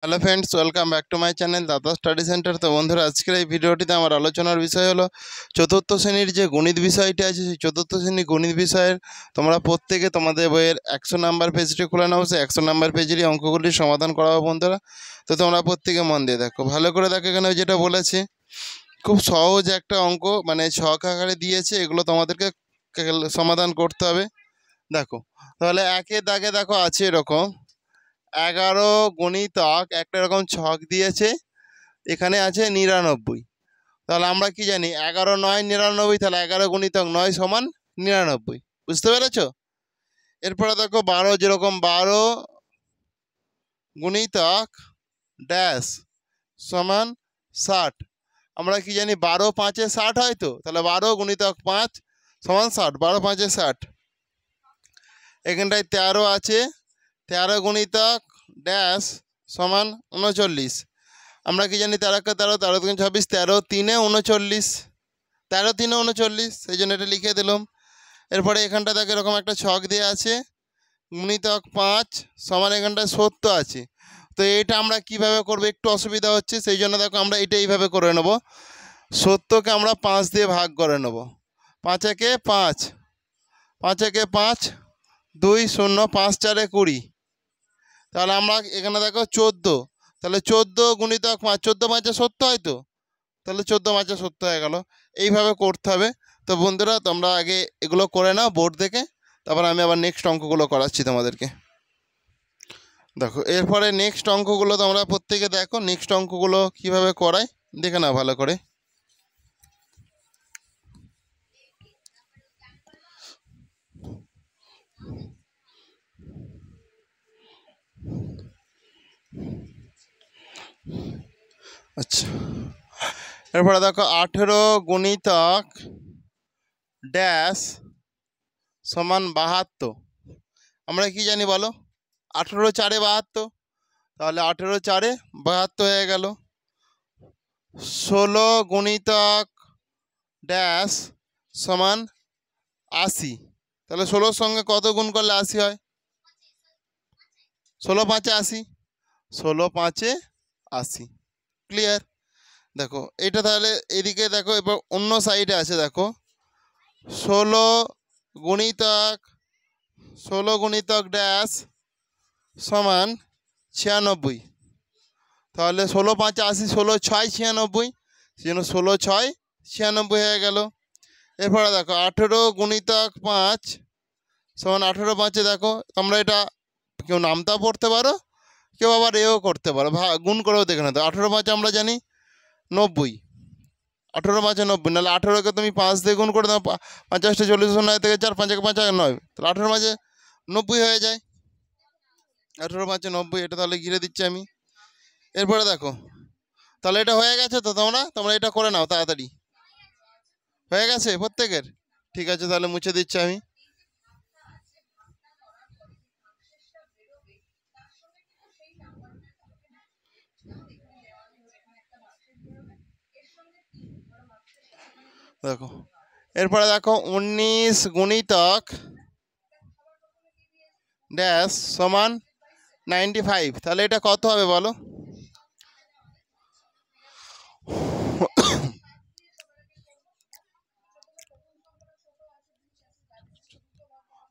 Hello friends, welcome back to my channel দাদা study centre. তো বন্ধুরা, আজকের এই ভিডিওটিতে আমার আলোচনার বিষয় হলো চতুর্থ শ্রেণীর যে গণিত বিষয়টি আছে, সেই চতুর্থ শ্রেণীর গণিত বিষয়ের তোমরা প্রত্যেকে তোমাদের বইয়ের 100 নাম্বার পেজটি খুলে নাও। সেই 100 নাম্বার পেজেরই অঙ্কগুলির সমাধান করাবো বন্ধুরা। তো তোমরা প্রত্যেকে মন দিয়ে দেখো, ভালো করে দেখো। এখানে যেটা বলেছে, খুব সহজ একটা অঙ্ক, মানে ছক আকারে দিয়েছে, এগুলো তোমাদেরকে সমাধান করতে হবে। দেখো তাহলে একের দাগে দেখো আছে এরকম 11 গুণিতক একটা এরকম ছক দিয়েছে, এখানে আছে 99। তাহলে আমরা কি জানি, 11 9 99, তাহলে 11 গুণিতক 9 সমান 99। বুঝতে পেরেছ? এরপরে দেখো 12, যেরকম 12 গুণিতক ড্যাশ সমান 60। আমরা কি জানি, 12 5 এ 60 হয়। তো তাহলে 12 গুণিতক 5 সমান 60, 12 5 এ 60। এখানটায় 13 আছে, 13 গুণিতক ড্যাশ সমান 39। আমরা কি জানি, 13 কে 13, 13 3 26, 13 3 এ 39, 13 3 এ 39, সেই জন্য এটা লিখে দিলাম। এরপরে এখানটা দেখো এরকম একটা ছক দেওয়া আছে, গুণিতক 5 সমান এখানটায় 70 আছে। তো এটা আমরা কিভাবে করব, একটু অসুবিধা হচ্ছে, সেই জন্য দেখো আমরা এটা এইভাবে করে নেব। 70কে আমরা 5 দিয়ে ভাগ করে নেব। 5 একে 5, 5 একে 5, 2 0, 5 4 এ 20। তাহলে আমরা এখানে দেখো 14, তাহলে 14 গুণিতক 5, 14 5 এ 70 হয়। তো তাহলে 14 5 এ 70 হয়ে গেল। এইভাবে করতে হবে। তো বন্ধুরা, তোমরা আগে এগুলো করে নাও বোর্ড দেখে, তারপর আমি আবার নেক্সট অঙ্কগুলো করাচ্ছি তোমাদেরকে। দেখো এরপরে নেক্সট অঙ্কগুলো তোমরা প্রত্যেকে দেখো, নেক্সট অঙ্কগুলো কিভাবে করায় দেখে নাও ভালো করে। আচ্ছা, এরপরে দেখো 18 গুণিতক ড্যাশ সমান 72। আমরা কি জানি বলো, 18 4 এ 72, তাহলে 18 4 এ 72 হয়ে গেল। 16 গুণিতক ড্যাশ সমান 80। তাহলে 16-র সঙ্গে কত গুণ করলে 80 হয়? 16 5 এ 80, 16 5 এ 80। ক্লিয়ার? দেখো এটা তাহলে এদিকে দেখো, এবার অন্য সাইডে আছে দেখো 16 গুণিতক 16 গুণিতক ড্যাশ সমান 96। তাহলে 16 5 এ 80, 16 6 96, সেই জন্য 16 6 96 হয়ে গেল। এরপরে দেখো 18 গুণিতক 5 সমান 18 5 এ দেখো, তোমরা এটা কেউ নামতা পড়তে পারো, কেউ আবার এও করতে পারো, গুণ করেও দেখে নাও। তো 18 5 আমরা জানি 90, 18 5 এ 90, নাহলে 18কে তুমি 5 দিয়ে গুণ করে দাও, 50 40 9 থেকে 4, 5 5 9, তাহলে 18 5 এ 90 হয়ে যায়। 18 5 এ 90, এটা তাহলে ঘিরে দিচ্ছি আমি। এরপরে দেখো তাহলে এটা হয়ে গেছে। তো তোমরা এটা করে নাও তাড়াতাড়ি। হয়ে গেছে প্রত্যেকের? ঠিক আছে, তাহলে মুছে দিচ্ছি আমি। দেখো এরপরে দেখো 19 গুণিতক ড্যাশ সমান 95। তাহলে এটা কত হবে বলো?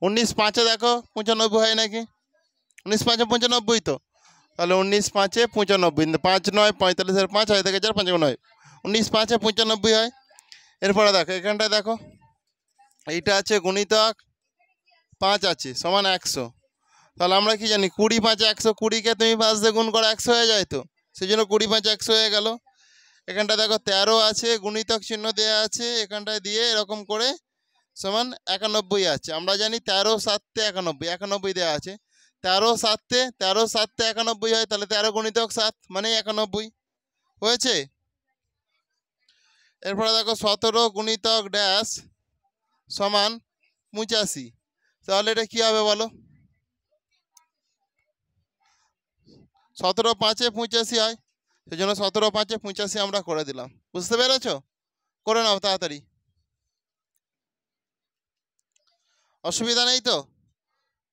19 5 এ দেখো 95 হয় নাকি? 19 5 এ 95 তো, তাহলে 19 5 এ 95, 5 9 45 5 হয় থেকে 4 5 9, 19 5 এ 95 হয়। এরপরে দেখো এখানটায় দেখো এইটা আছে গুণিতক 5 আছে সমান 100। তাহলে আমরা কি জানি, 20 5 এ 100, 20কে তুমি 5 দিয়ে গুণ করে 100 হয়ে যায়। তো সেই জন্য 20 5 100 হয়ে গেল। এখানটা দেখো 13 আছে, গুণিতক চিহ্ন দেওয়া আছে, এখানটায় দিয়ে এরকম করে সমান 91 আছে। আমরা জানি 13 7 তে 91, 91 দেওয়া আছে। 13 7 তে 91 হয়, তাহলে 13 গুণিতক 7 মানে 91 হয়েছে। এরপরে দেখো 17 গুণিতক ড্যাশ সমান 85। তাহলে এটা কি হবে বলো? 17 5 এ 85 হয়, সেই জন্য 17 5 এ 85 আমরা করে দিলাম। বুঝতে পেরেছ? করে নাও তাড়াতাড়ি, অসুবিধা নেই তো।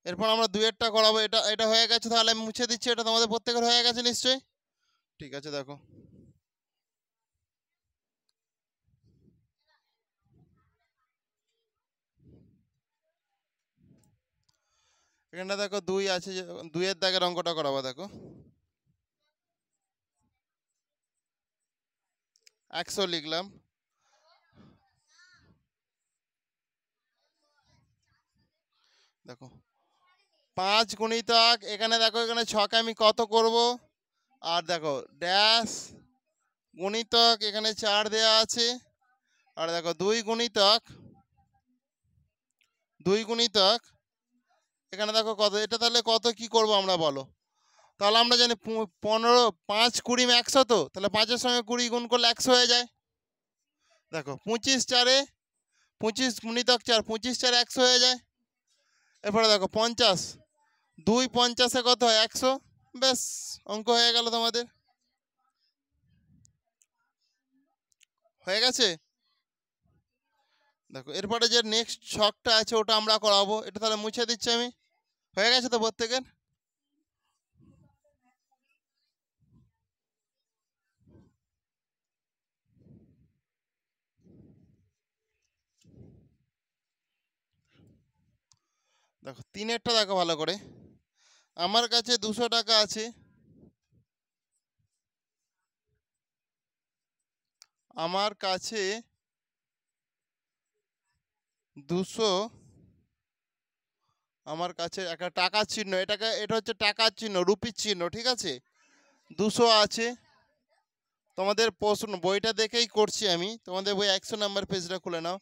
এরপর আমরা দুয়েরটা করাবো। এটা এটা হয়ে গেছে, তাহলে আমি মুছে দিচ্ছি। এটা তোমাদের প্রত্যেকের হয়ে গেছে নিশ্চয়ই। ঠিক আছে, দেখো এখানটা দেখো 2 আছে, 2-এর দাগের অঙ্কটা করাবো। দেখো 100 লিখলাম, দেখো 5 গুণিতক, এখানে দেখো এখানে 6কে আমি কত করব, আর দেখো ড্যাশ গুণিতক এখানে 4 দেয়া আছে, আর দেখো 2 গুণিতক এখানে দেখো কত, এটা তাহলে কত কি করব আমরা বলো। তাহলে আমরা জানি 15, 5 20 100, তো তাহলে 5-এর সঙ্গে 20 গুণ করলে 100 হয়ে যায়। দেখো 25 4-এ 25 গুণিতক 4, 25 4 100 হয়ে যায়। এরপরে দেখো 50, 2 50-এ কত হয় 100, ব্যাস অঙ্ক হয়ে গেল তোমাদের, হয়ে গেছে। দেখো এরপরে যে নেক্সট ছকটা আছে ওটা আমরা করাবো, এটা তাহলে মুছে দিচ্ছি আমি। হয়ে গেছে তো প্রত্যেকের? দেখো 3-এরটা দেখো ভালো করে, আমার কাছে 200 টাকা আছে, আমার কাছে 200, আমার কাছে একটা টাকার চিহ্ন, এটা হচ্ছে টাকার চিহ্ন, রুপির চিহ্ন, ঠিক আছে। 200 আছে, তোমাদের প্রশ্ন বইটা দেখেই করছি আমি, তোমাদের বই 100 নাম্বার পেজটা খুলে নাও।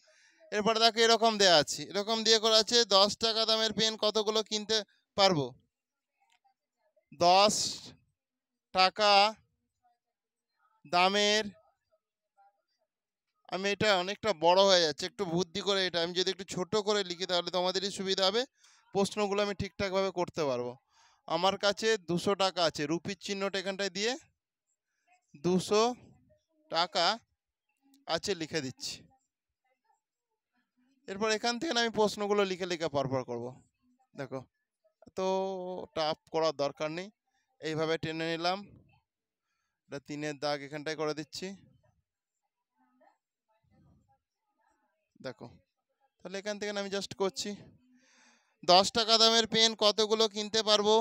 এরপরে দেখো এরকম দেওয়া আছে, এরকম দিয়ে করা আছে 10 টাকা দামের পেন কতগুলো কিনতে পারবো। 10 টাকা দামের, আমি এটা অনেকটা বড় হয়ে যাচ্ছে, একটু বুদ্ধি করে এটা আমি যদি একটু ছোট করে লিখি তাহলে তোমাদেরই সুবিধা হবে, প্রশ্নগুলো আমি ঠিকঠাকভাবে করতে পারবো। আমার কাছে 200 টাকা আছে, রুপির চিহ্নটা এখানটায় দিয়ে 200 টাকা আছে লিখে দিচ্ছি। এরপর এখান থেকে আমি প্রশ্নগুলো লিখে লিখে পরপর করব। দেখো এত টাফ করার দরকার নেই, এইভাবে টেনে নিলাম, এটা 3-এর দাগ এখানটায় করে দিচ্ছি। দেখো তাহলে এখান থেকে আমি জাস্ট করছি, 10 টাকা দামের পেন কতগুলো কিনতে পারবো।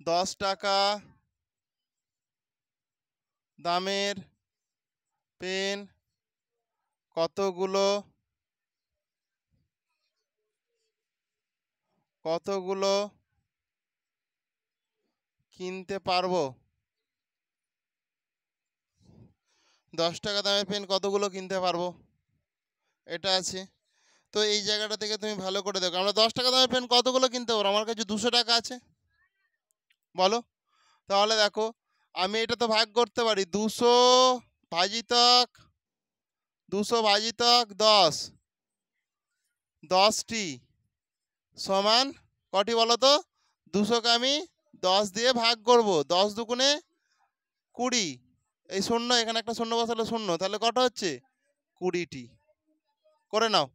10 টাকা দামের পেন কতগুলো কিনতে পারবো। 10 টাকা দামের পেন কতগুলো কিনতে পারবো, এটা আছে। তো এই জায়গাটা থেকে তুমি ভালো করে দেখো, আমরা 10 টাকা দামের পেন কতগুলো কিনতে পারবো, আমার কাছে 200 টাকা আছে, বলো। তাহলে দেখো আমি এটা তো ভাগ করতে পারি, 200 ভাজিতক 10, 10টি সমান কটি বলো তো, 200কে আমি 10 দিয়ে ভাগ করব, 10 দুগুণে 20, এই শূন্য এখানে একটা শূন্য বসালে শূন্য, তাহলে কটা হচ্ছে 20টি, করে নাও।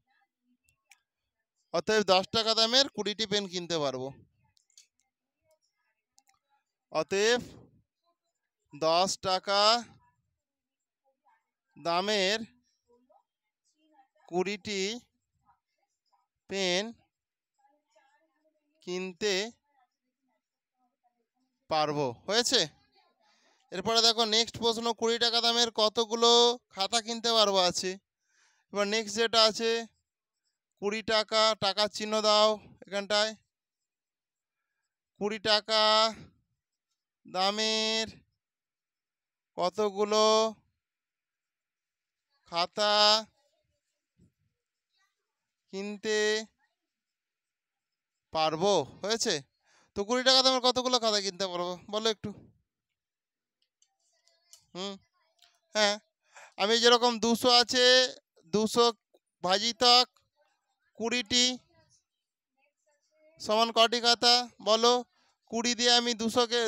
অতএব 10 টাকা দামের 20টি পেন কিনতে পারবো। অতএব 10 টাকা দামের 20টি পেন কিনতে পারবো, হয়েছে। এরপরে দেখো নেক্সট প্রশ্ন, 20 টাকা দামের কতগুলো খাতা কিনতে পারবো আছে। এবার নেক্সট যেটা আছে 20 টাকা, টাকার চিহ্ন দাও এখানটায়, 20 টাকা দামের কতগুলো খাতা কিনতে পারবো, হয়েছে। তো 20 টাকা দামের কতগুলো খাতা কিনতে পারবো বলো একটু। হ্যাঁ, আমি যেরকম 200 আছে, 200 ভাজিতক 20টি সমান কটি খাতা বলো। 20 দিয়ে আমি 200কে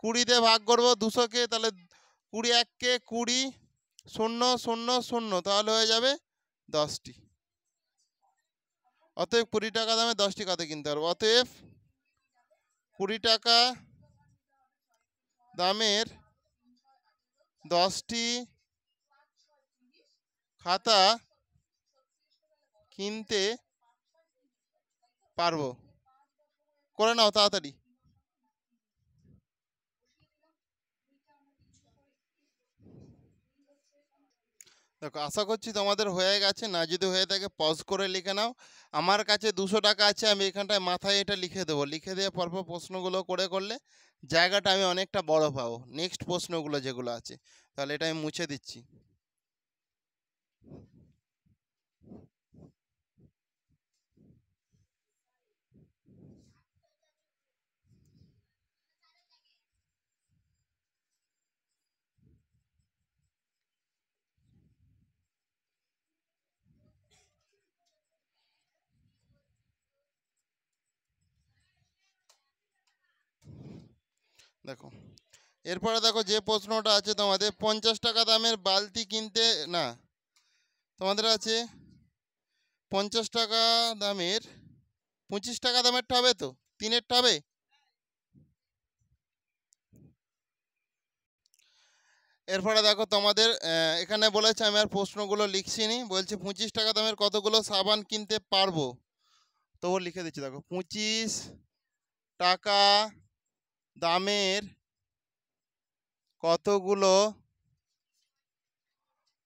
20 দিয়ে ভাগ করবো 200কে, তাহলে 20 1-কে 20, 0 0 0, তাহলে হয়ে যাবে 10টি। অতএব 20 টাকা দামে 10টি খাতা কিনতে পারবো। অতএব 20 টাকা দামের 10টি খাতা কিনতে পারবো। করে নাও তাড়াতাড়ি। দেখো আশা করছি তোমাদের হয়ে গেছে, না যদি হয়ে থাকে পজ করে লিখে নাও। আমার কাছে 200 টাকা আছে, আমি এখানটায় মাথায় এটা লিখে দেবো। লিখে দিয়ে পরপর প্রশ্নগুলো করলে জায়গাটা আমি অনেকটা বড় পাবো। নেক্সট প্রশ্নগুলো যেগুলো আছে, তাহলে এটা আমি মুছে দিচ্ছি। দেখো এরপরে দেখো যে প্রশ্নটা আছে তোমাদের, 50 টাকা দামের বালতি কিনতে, না তোমাদের আছে 50 টাকা দামের, 25 টাকা দামেরটা হবে তো, তিনেরটা হবে। এরপরে দেখো তোমাদের এখানে বলেছে, আমি আর প্রশ্নগুলো লিখছি নি, বলছে 25 টাকা দামের কতগুলো সাবান কিনতে পারবো। তো লিখে দিচ্ছি, দেখো 25 টাকা দামের কতগুলো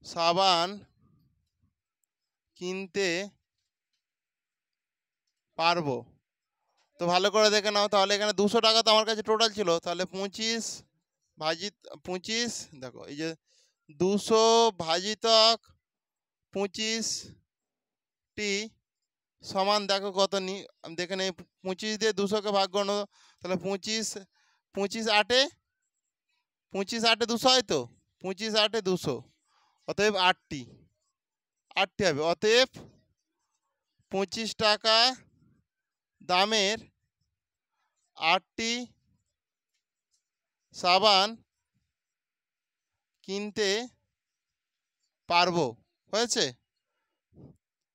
সাবান কিনতে পারবো। তো ভালো করে দেখে নাও, তাহলে এখানে 200 টাকা তো আমার কাছে টোটাল ছিল, তাহলে 25 ভাজিত 25, দেখো এই যে 200 ভাজিতক 25টি সমান, দেখো কত আমি দেখে নেই, 25 দিয়ে 200কে ভাগ করো, তাহলে 25 25 8-এ 200 হয় তো, 25 8-এ 200, অতএব 8টি হবে। অতএব 25 টাকা দামের 8টি সাবান কিনতে পারবো। হয়েছে?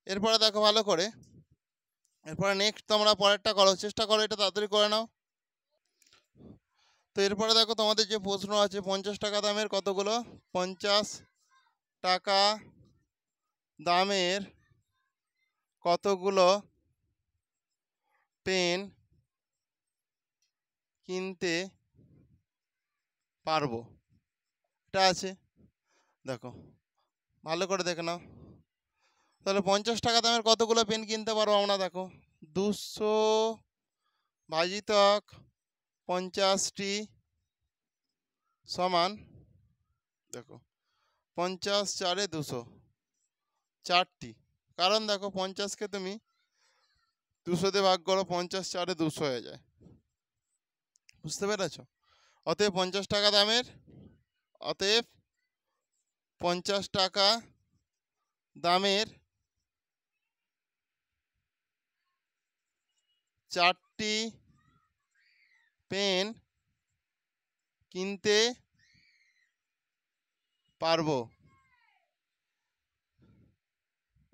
এরপরে দেখো ভালো করে, এরপরে নেক্সট তোমরা পরেরটা করো, চেষ্টা করো এটা তাড়াতাড়ি করে নাও। তো এরপরে দেখো তোমাদের যে প্রশ্ন আছে, 50 টাকা দামের কতগুলো, 50 টাকা দামের কতগুলো পেন কিনতে পারবো, এটা আছে। দেখো ভালো করে দেখে নাও, তাহলে 50 টাকা দামের কতগুলো পেন কিনতে পারবো আমরা, দেখো 200 ভাজিতক 50টি সমান, দেখো 50 4-এ 200, 4টি। কারণ দেখো 50কে তুমি 200 দিয়ে ভাগ করো, 50 4-এ 200 হয়ে যায়। বুঝতে পেরেছ? অতএব 50 টাকা দামের, অতএব 50 টাকা দামের 4টি পেন কিনতে পারবো।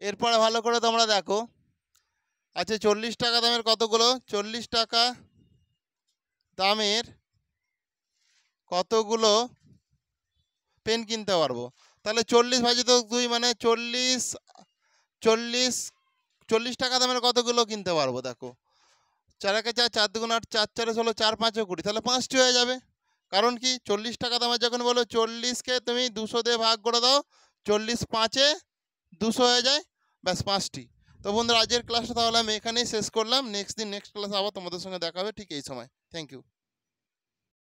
এরপরে ভালো করে তোমরা দেখো, আচ্ছা 40 টাকা দামের কতগুলো, 40 টাকা দামের কতগুলো পেন কিনতে পারবো। তাহলে 40 ভাজিত 2 মানে 40, 40 টাকা দামের কতগুলো কিনতে পারবো। দেখো 4-একে 4, 4 2 8, 4 4-এ 16, 4 5-এ 20, তাহলে 5টি হয়ে যাবে। কারণ কি 40 টাকা দামের যখন বলো 40কে তুমি 200 দিয়ে ভাগ করে দাও, 40 5-এ 200 হয়ে যায়, ব্যাস 5টি। তো বন্ধুরা আজকের ক্লাসটা তাহলে আমি এখানেই শেষ করলাম। নেক্সট ক্লাস আবার তোমাদের সঙ্গে দেখা হবে ঠিক এই সময়। Thank you.